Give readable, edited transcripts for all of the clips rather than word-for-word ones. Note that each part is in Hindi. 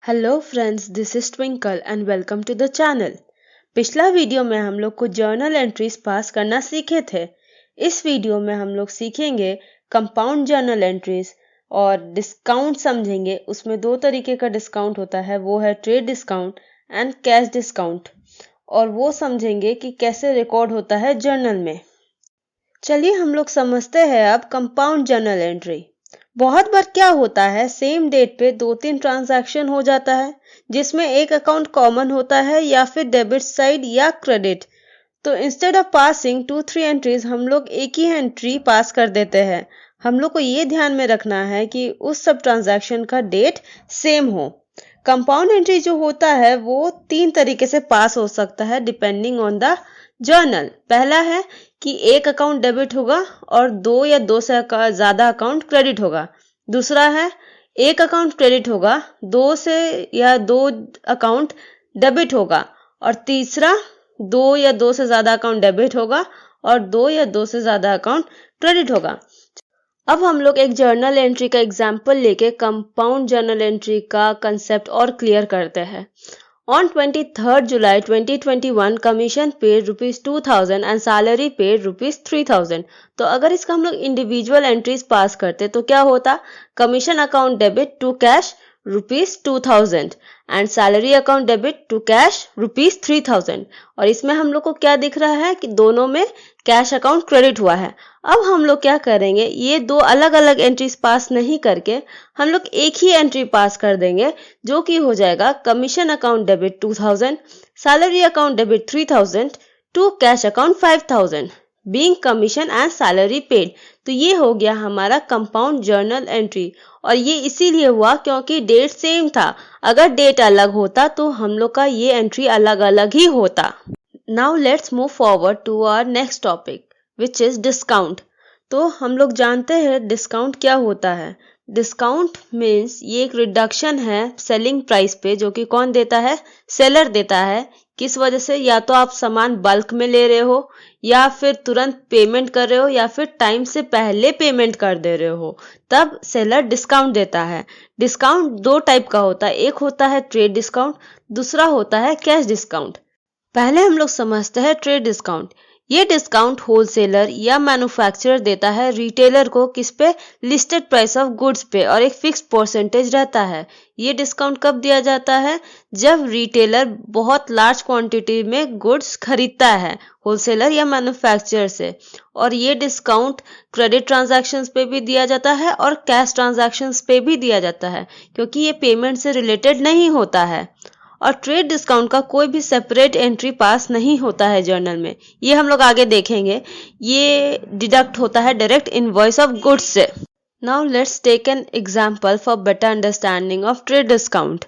Hello friends, this is Twinkle and welcome to the channel. पिछला वीडियो में हम लोग को जर्नल एंट्रीज पास करना सीखे थे। इस वीडियो में हम लोग सीखेंगे कंपाउंड जर्नल एंट्रीज और डिस्काउंट समझेंगे। उसमें दो तरीके का डिस्काउंट होता है, वो है trade discount and cash discount, और वो समझेंगे कि कैसे रिकॉर्ड होता है जर्नल में। चलिए हम लोग समझते हैं अब कंपाउंड जर्नल एंट्री। बहुत बार क्या होता है, सेम डेट पे 2-3 ट्रांजैक्शन हो जाता है जिसमें एक अकाउंट कॉमन होता है या फिर डेबिट साइड या क्रेडिट। तो इंस्टेड ऑफ पासिंग 2-3 एंट्रीज हम लोग एक ही एंट्री पास कर देते हैं। हम लोग को ये ध्यान में रखना है कि उस सब ट्रांजैक्शन का डेट सेम हो। कंपाउंड एंट्री जो होता है वो 3 तरीके से पास हो सकता है डिपेंडिंग ऑन द जर्नल। पहला है कि एक अकाउंट डेबिट होगा और 2 या 2 से ज्यादा अकाउंट क्रेडिट होगा। दूसरा है एक अकाउंट क्रेडिट होगा, 2 से या 2 अकाउंट डेबिट होगा। और तीसरा 2 या 2 से ज्यादा अकाउंट डेबिट होगा और 2 या 2 से ज्यादा अकाउंट क्रेडिट होगा। अब हम लोग एक जर्नल एंट्री का एग्जाम्पल लेके कंपाउंड जर्नल एंट्री का कंसेप्ट और क्लियर करते हैं। On 23rd July 2021, commission paid ₹2,000 and salary paid ₹3,000। तो अगर इसका हम लोग इंडिविजुअल एंट्रीज पास करते तो क्या होता, commission account debit to cash ₹2,000 and salary account debit to cash ₹3,000। और इसमें हम लोग को क्या दिख रहा है कि दोनों में कैश अकाउंट क्रेडिट हुआ है। अब हम लोग क्या करेंगे, ये दो अलग अलग एंट्रीज पास नहीं करके हम लोग एक ही एंट्री पास कर देंगे, जो कि हो जाएगा commission account debit 2,000, salary account debit 3,000 to cash account 5,000 being commission and salary paid. तो ये हो गया हमारा कंपाउंड जर्नल एंट्री। और ये इसीलिए हुआ क्योंकि डेट सेम था। अगर डेट अलग होता तो हम लोग का ये एंट्री अलग अलग ही होता। Now let's move forward to our next topic which is discount. तो हम लोग जानते हैं डिस्काउंट क्या होता है। डिस्काउंट मीन्स ये एक रिडक्शन है सेलिंग प्राइस पे, जो कि कौन देता है, सेलर देता है। किस वजह से, या तो आप सामान बल्क में ले रहे हो या फिर तुरंत पेमेंट कर रहे हो या फिर टाइम से पहले पेमेंट कर दे रहे हो, तब सेलर डिस्काउंट देता है। डिस्काउंट दो टाइप का होता है, एक होता है ट्रेड डिस्काउंट, दूसरा होता है कैश डिस्काउंट। पहले हम लोग समझते हैं ट्रेड डिस्काउंट। ये डिस्काउंट होलसेलर या मैन्युफैक्चरर देता है रिटेलर को, किस पे, लिस्टेड प्राइस ऑफ गुड्स पे, और एक फिक्स परसेंटेज रहता है। ये डिस्काउंट कब दिया जाता है, जब रिटेलर बहुत लार्ज क्वांटिटी में गुड्स खरीदता है होलसेलर या मैन्युफैक्चरर से। और ये डिस्काउंट क्रेडिट ट्रांजैक्शंस पे भी दिया जाता है और कैश ट्रांजैक्शंस पे भी दिया जाता है, क्योंकि ये पेमेंट से रिलेटेड नहीं होता है। और ट्रेड डिस्काउंट का कोई भी सेपरेट एंट्री पास नहीं होता है जर्नल में, ये हम लोग आगे देखेंगे। ये डिडक्ट होता है डायरेक्ट इनवॉइस ऑफ गुड्स से। Now let's take an example for better understanding of trade discount.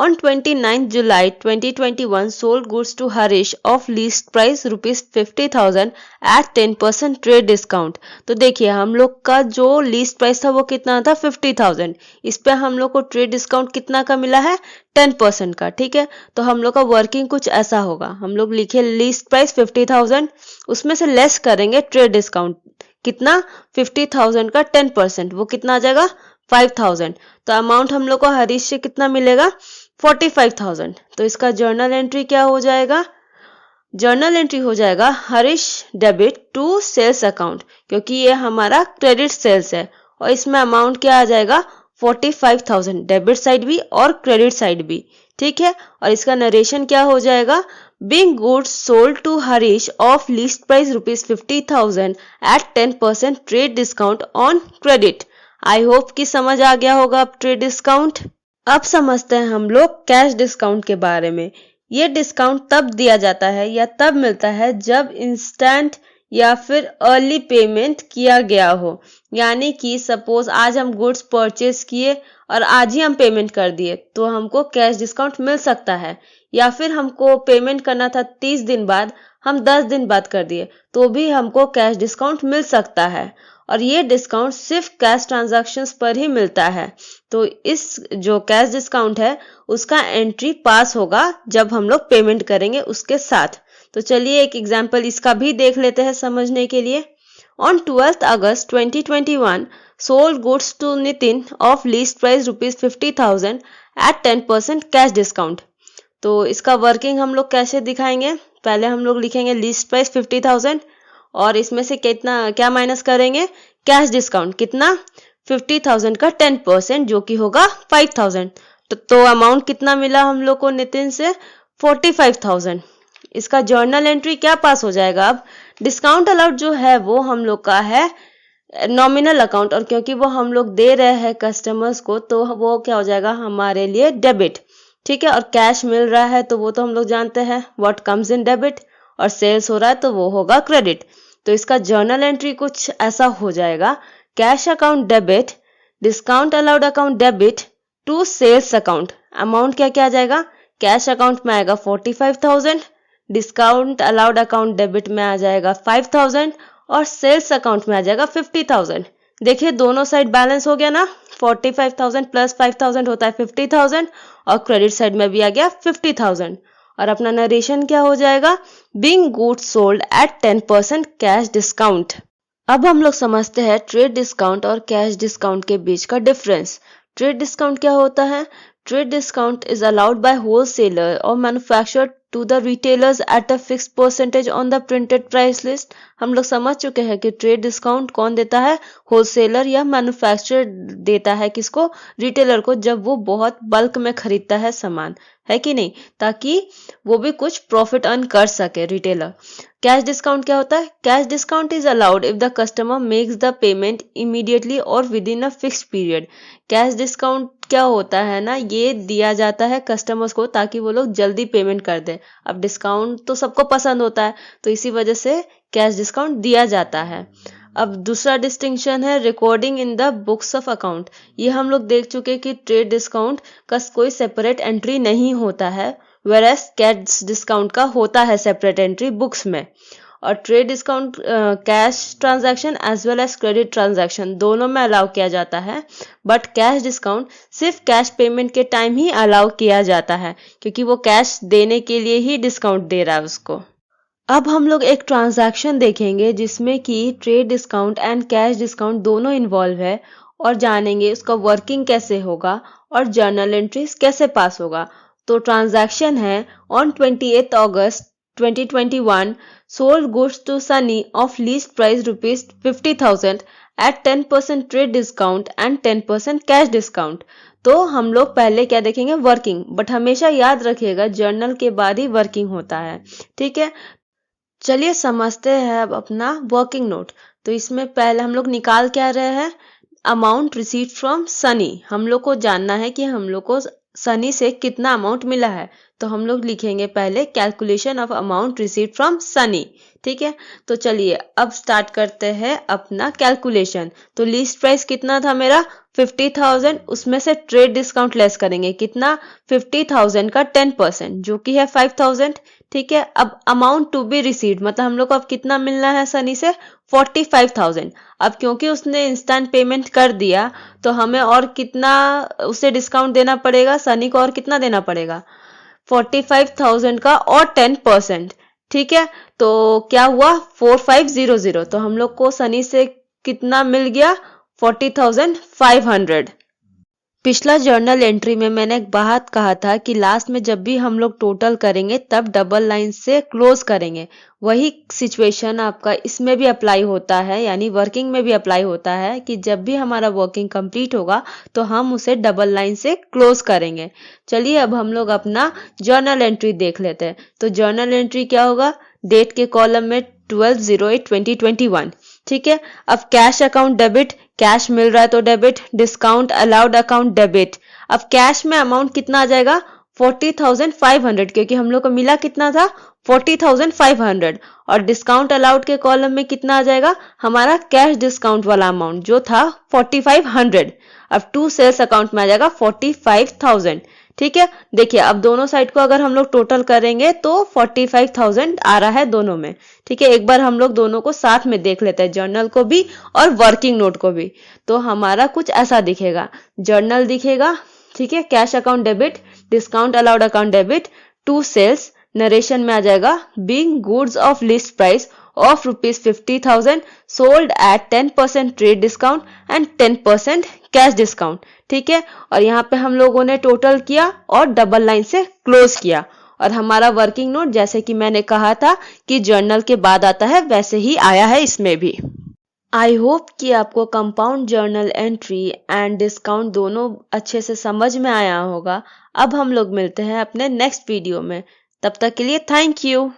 On 29th July 2021, sold goods to Harish of list price ₹50,000 at 10% trade discount। तो देखिए हम लोग का जो लीस्ट प्राइस था वो कितना था, 50,000। इस पे हम लोग को ट्रेड डिस्काउंट कितना का मिला है, 10% का। ठीक है, तो हम लोग का वर्किंग कुछ ऐसा होगा, हम लोग लिखे लीस्ट प्राइस 50,000, उसमें से लेस करेंगे ट्रेड डिस्काउंट, कितना, 50,000 का 10%, वो कितना आ जाएगा, 5,000। तो अमाउंट हम लोग को हरीश से कितना मिलेगा, 45,000। तो इसका जर्नल एंट्री क्या हो जाएगा, जर्नल एंट्री हो जाएगा Harish debit to sales account, क्योंकि ये हमारा क्रेडिट सेल्स है। और इसमें अमाउंट क्या आ जाएगा, 45,000, डेबिट साइड भी और क्रेडिट साइड भी। ठीक है, और इसका नरेशन क्या हो जाएगा, being goods sold to Harish of list price ₹50,000 at 10% trade discount on credit। I hope कि समझ आ गया होगा अब ट्रेड डिस्काउंट। अब समझते हैं हम लोग कैश डिस्काउंट के बारे में। ये डिस्काउंट तब दिया जाता है या तब मिलता है जब इंस्टेंट या फिर अर्ली पेमेंट किया गया हो। यानी कि सपोज आज हम गुड्स परचेज किए और आज ही हम पेमेंट कर दिए तो हमको कैश डिस्काउंट मिल सकता है, या फिर हमको पेमेंट करना था 30 दिन बाद, हम 10 दिन बाद कर दिए तो भी हमको कैश डिस्काउंट मिल सकता है। और ये डिस्काउंट सिर्फ कैश ट्रांजैक्शंस पर ही मिलता है। तो इस जो कैश डिस्काउंट है उसका एंट्री पास होगा जब हम लोग पेमेंट करेंगे उसके साथ। तो चलिए एक एग्जांपल इसका भी देख लेते हैं समझने के लिए। On 12th August 2021, sold goods to Nitin of list price ₹50,000 at 10% cash discount. तो इसका वर्किंग हम लोग कैसे दिखाएंगे, पहले हम लोग लिखेंगे लिस्ट प्राइस 50,000 और इसमें से कितना क्या माइनस करेंगे, कैश डिस्काउंट कितना 50,000 का 10% जो कि होगा 5,000। तो अमाउंट कितना मिला हम लोग को नितिन से 45,000। इसका जर्नल एंट्री क्या पास हो जाएगा, अब डिस्काउंट अलाउड जो है वो हम लोग का है नॉमिनल अकाउंट, और क्योंकि वो हम लोग दे रहे हैं कस्टमर्स को तो वो क्या हो जाएगा हमारे लिए डेबिट। ठीक है, और कैश मिल रहा है तो वो तो हम लोग जानते हैं व्हाट कम्स इन डेबिट, और सेल्स हो रहा है तो वो होगा क्रेडिट। तो इसका जर्नल एंट्री कुछ ऐसा हो जाएगा, cash account debit, discount allowed account debit to sales account. Amount क्या क्या आ जाएगा, कैश अकाउंट में आएगा 45,000, डिस्काउंट अलाउड अकाउंट डेबिट में आ जाएगा 5,000 और सेल्स अकाउंट में आ जाएगा 50,000। देखिए दोनों साइड बैलेंस हो गया ना, 45,000 प्लस 5,000 होता है 50,000 और क्रेडिट साइड में भी आ गया 50,000। और अपना नरेशन क्या हो जाएगा, being goods sold at 10% cash discount. अब हम लोग समझते हैं ट्रेड डिस्काउंट और कैश डिस्काउंट के बीच का डिफरेंस। ट्रेड डिस्काउंट क्या होता है, trade discount is allowed by wholesaler और manufacturer to the retailers at a fixed percentage on the printed price list. हम लोग समझ चुके हैं कि ट्रेड डिस्काउंट कौन देता है, होलसेलर या मैन्युफैक्चरर देता है किसको, रिटेलर को, जब वो बहुत बल्क में खरीदता है सामान, है कि नहीं, ताकि वो भी कुछ प्रॉफिट अर्न कर सके रिटेलर। कैश डिस्काउंट क्या होता है, cash discount is allowed if the customer makes the payment immediately और within a fixed period. Cash discount क्या होता है ना, ये दिया जाता है कस्टमर्स को ताकि वो लोग जल्दी पेमेंट कर दें। अब डिस्काउंट तो सबको पसंद होता है तो इसी वजह से कैश डिस्काउंट दिया जाता है। अब दूसरा डिस्टिंक्शन है recording in the books of account. ये हम लोग देख चुके कि ट्रेड डिस्काउंट का कोई सेपरेट एंट्री नहीं होता है, वेरएस कैश डिस्काउंट का होता है सेपरेट एंट्री बुक्स में। और trade discount cash transaction as well as credit transaction दोनों में अलाउ किया जाता है, बट कैश डिस्काउंट सिर्फ कैश पेमेंट के टाइम ही अलाउ किया जाता है क्योंकि वो कैश देने के लिए ही डिस्काउंट दे रहा है उसको। अब हम लोग एक ट्रांजैक्शन देखेंगे जिसमें कि trade discount and cash discount दोनों इन्वॉल्व है और जानेंगे उसका वर्किंग कैसे होगा और जर्नल एंट्रीज कैसे पास होगा। तो ट्रांजैक्शन है on 28 August 2021 sold goods to Sunny of list price ₹50,000 at 10% trade discount and 10% cash discount. तो हम लोग पहले क्या देखेंगे, वर्किंग, बट हमेशा याद रखिएगा जर्नल के बाद ही वर्किंग होता है। ठीक है, चलिए समझते हैं अब अपना वर्किंग नोट। तो इसमें पहले हम लोग निकाल क्या रहे हैं, अमाउंट रिसीव्ड फ्रॉम सनी। हम लोग को जानना है कि हम लोग को सनी से कितना अमाउंट मिला है, तो हम लोग लिखेंगे पहले calculation of amount received from Sunny. ठीक है, तो चलिए अब स्टार्ट करते हैं अपना कैलकुलेशन। तो लिस्ट प्राइस कितना था मेरा 50,000, उसमें से ट्रेड डिस्काउंट लेस करेंगे कितना 50,000 का 10% जो कि है 5,000। ठीक है, अब अमाउंट टू बी रिसीव्ड मतलब हम लोग को अब कितना मिलना है सनी से 45,000। अब क्योंकि उसने इंस्टेंट पेमेंट कर दिया तो हमें और कितना उसे डिस्काउंट देना पड़ेगा, सनी को और कितना देना पड़ेगा 45,000 का और 10%। ठीक है, तो क्या हुआ 4500। तो हम लोग को सनी से कितना मिल गया 40,500। पिछला जर्नल एंट्री में मैंने एक बात कहा था कि लास्ट में जब भी हम लोग टोटल करेंगे तब डबल लाइन से क्लोज करेंगे। वही सिचुएशन आपका इसमें भी अप्लाई होता है, यानी वर्किंग में भी अप्लाई होता है कि जब भी हमारा वर्किंग कंप्लीट होगा तो हम उसे डबल लाइन से क्लोज करेंगे। चलिए अब हम लोग अपना जर्नल एंट्री देख लेते हैं। तो जर्नल एंट्री क्या होगा, डेट के कॉलम में 12/08/2021। ठीक है, अब कैश अकाउंट डेबिट, कैश मिल रहा है तो debit, discount allowed account debit. अब कैश में अमाउंट कितना आ जाएगा 40,500 क्योंकि हम लोग को मिला कितना था 40,500। और डिस्काउंट अलाउड के कॉलम में कितना आ जाएगा हमारा कैश डिस्काउंट वाला अमाउंट जो था 4,500। अब टू सेल्स अकाउंट में आ जाएगा 45,000। ठीक है, देखिए अब दोनों साइड को अगर हम लोग टोटल करेंगे तो 45,000 आ रहा है दोनों में। ठीक है, एक बार हम लोग दोनों को साथ में देख लेते हैं, जर्नल को भी और वर्किंग नोट को भी। तो हमारा कुछ ऐसा दिखेगा, जर्नल दिखेगा, ठीक है, cash account debit, discount allowed account debit, to sales, narration में आ जाएगा being goods of list price of ₹50,000 sold at 10% trade discount and 10% cash discount. ठीक है, और यहाँ पे हम लोगों ने टोटल किया और डबल लाइन से क्लोज किया, और हमारा वर्किंग नोट जैसे कि मैंने कहा था कि जर्नल के बाद आता है वैसे ही आया है इसमें भी। आई होप कि आपको compound journal entry and discount दोनों अच्छे से समझ में आया होगा। अब हम लोग मिलते हैं अपने नेक्स्ट वीडियो में, तब तक के लिए थैंक यू।